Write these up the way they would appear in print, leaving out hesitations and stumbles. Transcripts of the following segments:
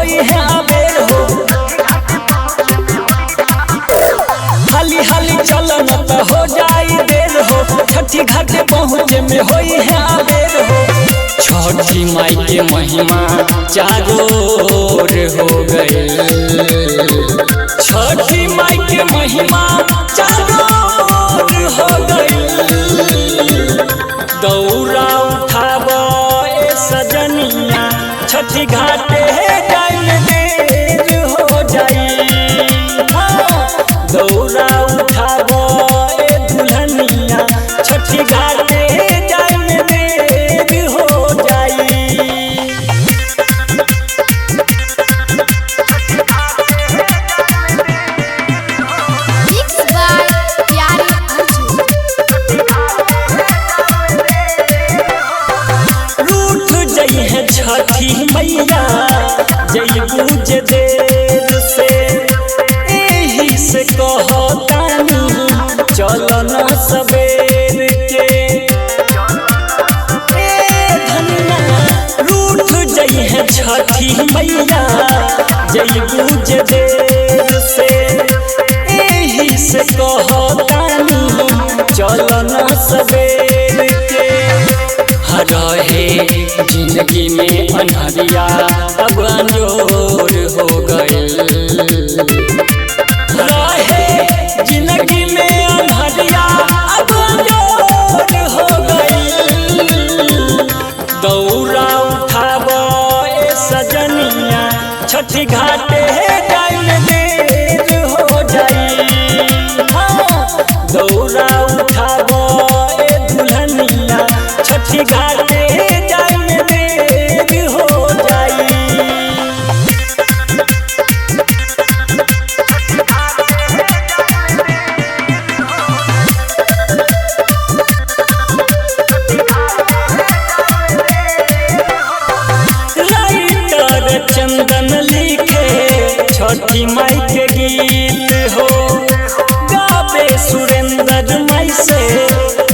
होई है अबेर हो। हाली हाली चलन त हो जाई देर हो, छठी घाट पहुँचे में होई है अबेर हो। छठी माई के महिमा चारों ओर हो गए, छठी माई के महिमा चारों ओर हो गई। दौरा उठाब ए सजनिया, छठी घाटे जाइल देर हो जाई। दौरा उठाब ए दुल्हनिया, छठी घाटे जाइल देर हो जाई। छठी मैया जइबू जे देर से, एही से कहतानी चलन सबेर के। धनिया रूठ जइहे छठी मैया जइबू जे देर से, एही से कहतानी चलन सबेर के। रहे जिंदगी में अनहरिया अब अंजोर हो गए, रहे जिंदगी में अनहरिया अब अंजोर हो गए। दौरा उठाब ए सजनिया, छठी घाटे जाइल देर हो जाई। दौरा उठाब ए दुल्हनिया, छठी घाटे जाइल देर हो जाई। राइटर चंदन लिखे छठी माई के गीत हो, गावे सुरेंद्र माई से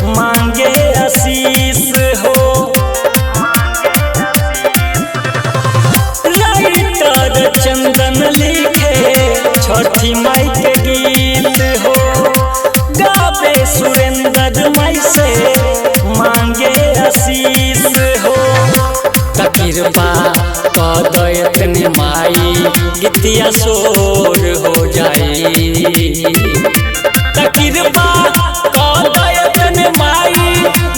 मांगे आशीष हो। राइटर चंदन लिखे छठी माई के गीत हो, गावे सुरेंद्र माई से मांगे आशीष हो। कृपा कदयतन माई गीतिया शोर हो जाई। कृपा कदयतन माई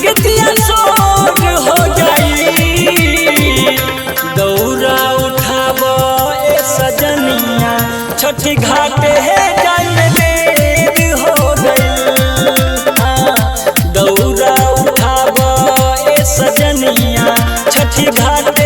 गीतिया शोर हो जाई। दौरा उठाब ए सजनिया, छठी घाटे जाइल देर हो गई। दौरा उठाब ए सजनिया, छठी घाटे